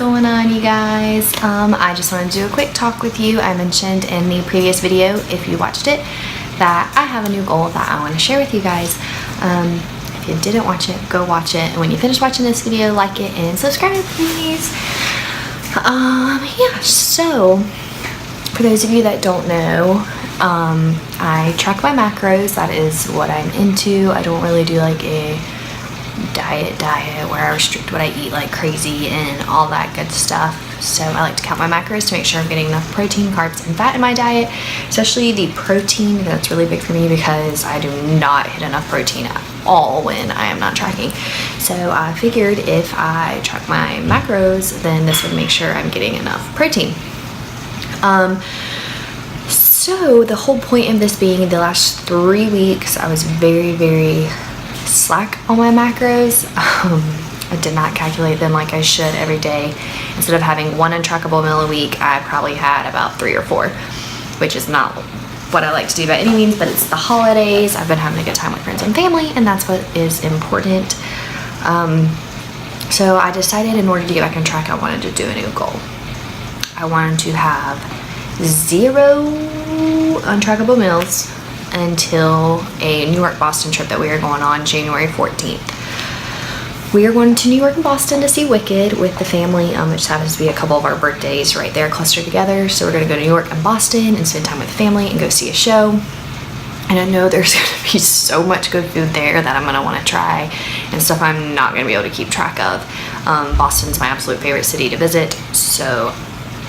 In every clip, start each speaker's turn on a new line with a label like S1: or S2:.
S1: going on, you guys? I just wanted to do a quick talk with you. I mentioned in the previous video, if you watched it, that I have a new goal that I want to share with you guys. If you didn't watch it, go watch it, and when you finish watching this video, like it and subscribe, please. Yeah, so for those of you that don't know, I track my macros. That is what I'm into. I don't really do like a diet where I restrict what I eat like crazy and all that good stuff. So I like to count my macros to make sure I'm getting enough protein, carbs, and fat in my diet, especially the protein. That's really big for me because I do not hit enough protein at all when I am not tracking. So I figured if I track my macros, then this would make sure I'm getting enough protein. So the whole point of this being the last 3 weeks, I was very slack on my macros. I did not calculate them like I should every day. Instead of having one untrackable meal a week, I probably had about 3 or 4, which is not what I like to do by any means, but it's the holidays. I've been having a good time with friends and family, and that's what is important. So I decided in order to get back on track, I wanted to do a new goal. I wanted to have 0 untrackable meals until a New York-Boston trip that we are going on January 14th. We are going to New York and Boston to see Wicked with the family, which happens to be a couple of our birthdays right there clustered together. So we're going to go to New York and Boston and spend time with the family and go see a show. And I know there's going to be so much good food there that I'm going to want to try, and stuff I'm not going to be able to keep track of. Boston's my absolute favorite city to visit, so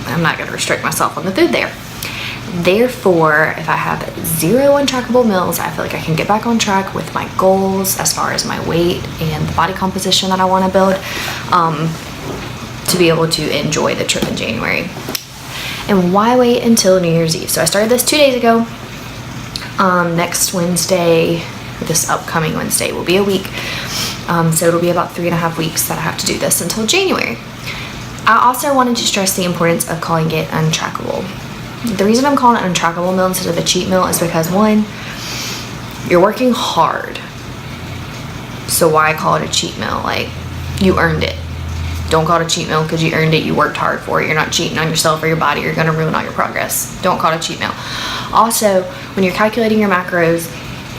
S1: I'm not going to restrict myself on the food there. Therefore, if I have 0 untrackable meals, I feel like I can get back on track with my goals as far as my weight and the body composition that I want to build, to be able to enjoy the trip in January. And why wait until New Year's Eve? So I started this 2 days ago. Next Wednesday, this upcoming Wednesday, will be a week. So it'll be about 3.5 weeks that I have to do this until January. I also wanted to stress the importance of calling it untrackable. The reason I'm calling it an untrackable meal instead of a cheat meal is because, one, you're working hard. So why call it a cheat meal? Like, you earned it. Don't call it a cheat meal because you earned it. You worked hard for it. You're not cheating on yourself or your body. You're going to ruin all your progress. Don't call it a cheat meal. Also, when you're calculating your macros,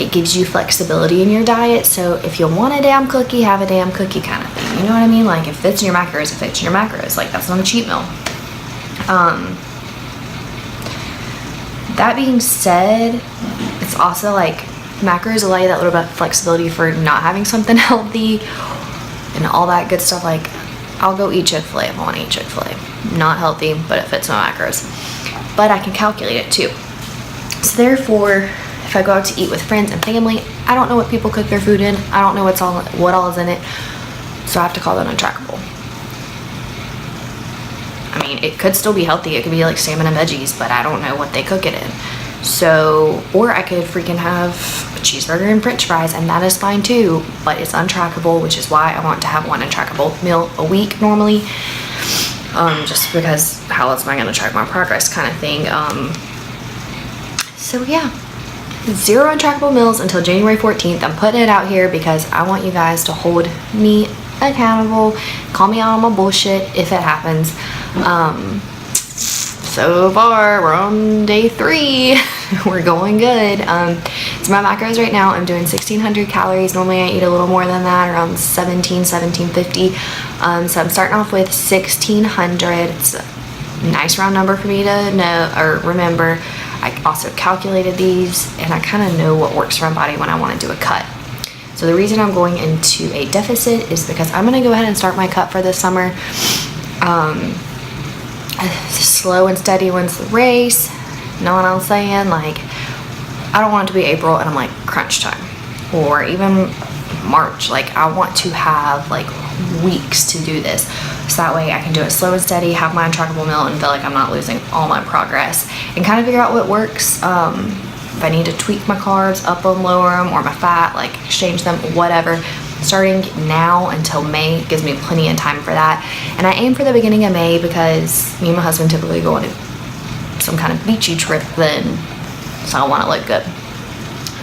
S1: it gives you flexibility in your diet. So if you want a damn cookie, have a damn cookie kind of thing. You know what I mean? Like, if it fits in your macros, it fits in your macros. Like, that's not a cheat meal. That being said, it's also like macros allow you that little bit of flexibility for not having something healthy and all that good stuff. Like, I'll go eat Chick-fil-A if I want to eat Chick-fil-A. Not healthy, but it fits my macros. But I can calculate it too. So therefore, if I go out to eat with friends and family, I don't know what people cook their food in. I don't know what all is in it. So I have to call that untrackable. I mean, it could still be healthy. It could be like salmon and veggies, but I don't know what they cook it in. So, or I could freaking have a cheeseburger and french fries, and that is fine too, but it's untrackable, which is why I want to have one untrackable meal a week normally. Just because how else am I going to track my progress kind of thing. So yeah, 0 untrackable meals until January 14th. I'm putting it out here because I want you guys to hold me accountable, call me out on my bullshit if it happens. So far we're on day 3. We're going good. So my macros right now, I'm doing 1600 calories. Normally I eat a little more than that, around 1750. So I'm starting off with 1600. It's a nice round number for me to know or remember. I also calculated these, and I kind of know what works for my body when I want to do a cut. So the reason I'm going into a deficit is because I'm going to go ahead and start my cut for this summer. Slow and steady wins the race. Know what I'm saying? Like, I don't want it to be April and I'm like crunch time, or even March. Like, I want to have like weeks to do this, so that way I can do it slow and steady, have my untrackable meal, and feel like I'm not losing all my progress, and kind of figure out what works. If I need to tweak my carbs, up them, lower them, or my fat, like exchange them, whatever. Starting now until May gives me plenty of time for that. And I aim for the beginning of May because me and my husband typically go on some kind of beachy trip then, so I want to look good.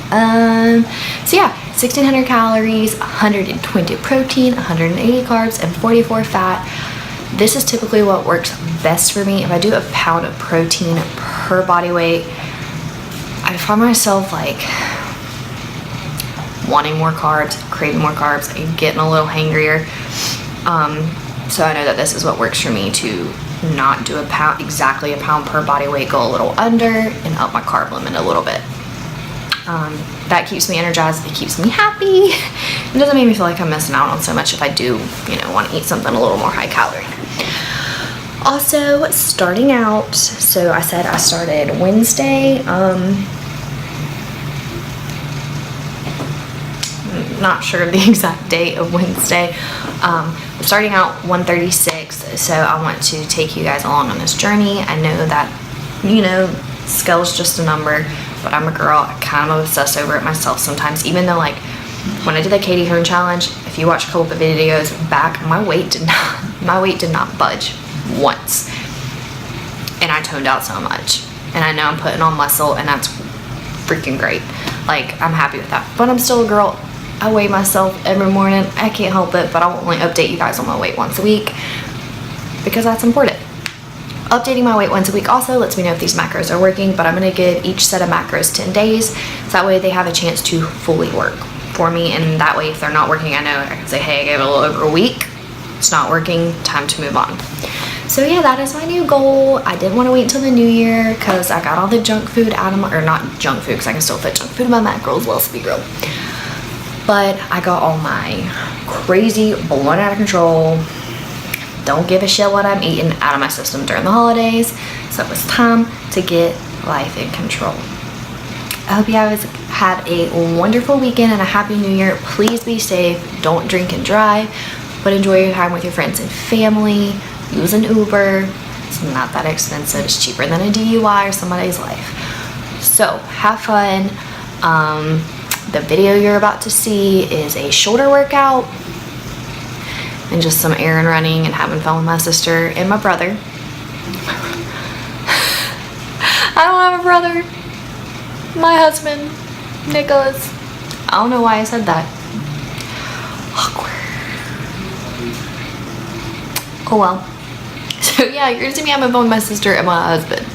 S1: So yeah, 1600 calories, 120 protein, 180 carbs, and 44 fat. This is typically what works best for me. If I do a pound of protein per body weight, I find myself like wanting more carbs, craving more carbs, and getting a little hangrier. So I know that this is what works for me, to not do exactly a pound per body weight, go a little under and up my carb limit a little bit. That keeps me energized, it keeps me happy. It doesn't make me feel like I'm missing out on so much if I do, want to eat something a little more high calorie. Also, starting out, so I said I started Wednesday. Not sure of the exact date of Wednesday. Starting out 136, so I want to take you guys along on this journey. I know that, scale's just a number, but I'm a girl. I kind of obsess over it myself sometimes, even though, like, when I did the Katie Hearn challenge, if you watch a couple of videos back, my weight did not budge once, and I toned out so much, and I know I'm putting on muscle, and that's freaking great. Like, I'm happy with that, but I'm still a girl. I weigh myself every morning. I can't help it, but I will only update you guys on my weight once a week because that's important. Updating my weight once a week also lets me know if these macros are working, but I'm going to give each set of macros 10 days, so that way they have a chance to fully work for me, and that way if they're not working, I know I can say, hey, I gave it a little over a week, it's not working, time to move on. So yeah, that is my new goal. I didn't want to wait until the new year because I got all the junk food out of my, or not junk food because I can still fit junk food in my macros, let's be real. But I got all my crazy, blown out of control, don't give a shit what I'm eating out of my system during the holidays. So it was time to get life in control. I hope you guys have a wonderful weekend and a happy new year. Please be safe. Don't drink and drive, but enjoy your time with your friends and family. Use an Uber. It's not that expensive. It's cheaper than a DUI or somebody's life. So have fun. The video you're about to see is a shoulder workout and just some errand running and having fun with my sister and my brother. I don't have a brother. My husband, Nicholas. I don't know why I said that. Awkward. Oh well. So yeah, you're gonna see me having fun with my sister and my husband.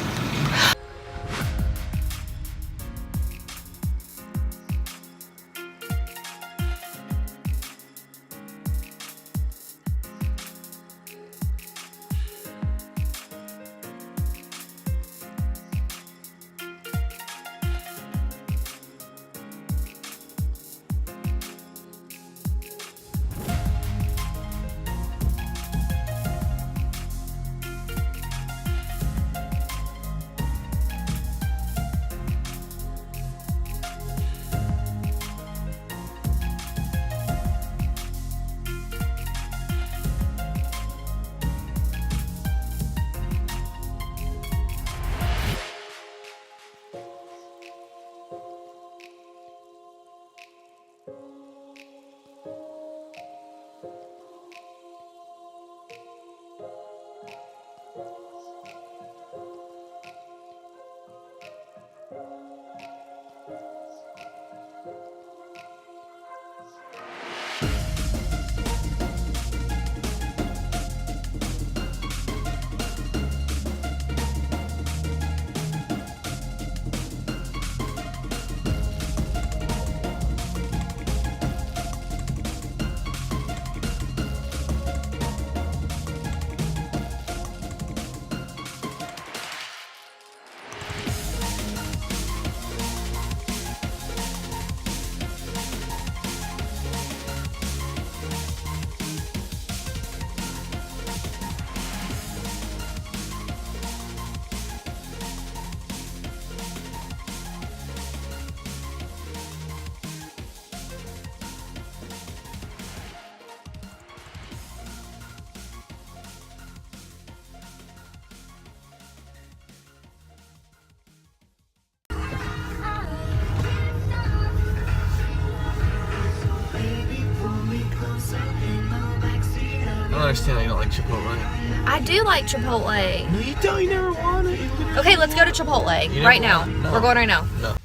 S2: I don't understand how you don't like Chipotle.
S1: I do like Chipotle.
S2: No, you don't. You never want it.
S1: Okay, let's go to Chipotle right now.
S2: No.
S1: We're going right now.
S2: No.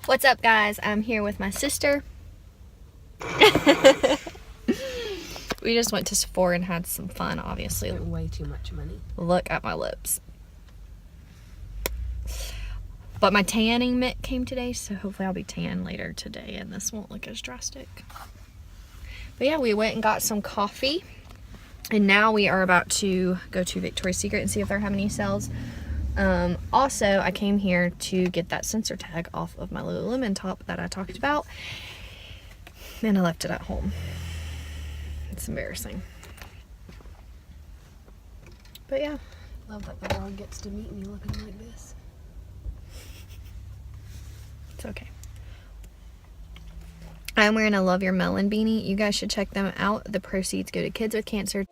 S1: What's up, guys? I'm here with my sister. We just went to Sephora and had some fun, obviously.
S3: Way too much money.
S1: Look at my lips. But my tanning mitt came today, so hopefully I'll be tan later today and this won't look as drastic. But yeah, we went and got some coffee. And now we are about to go to Victoria's Secret and see if they're having any sales. Also, I came here to get that sensor tag off of my Lululemon top that I talked about. And I left it at home. It's embarrassing. But yeah.
S3: Love that the vlog gets to meet me looking like this.
S1: It's okay. I'm wearing a Love Your Melon beanie. You guys should check them out. The proceeds go to kids with cancer.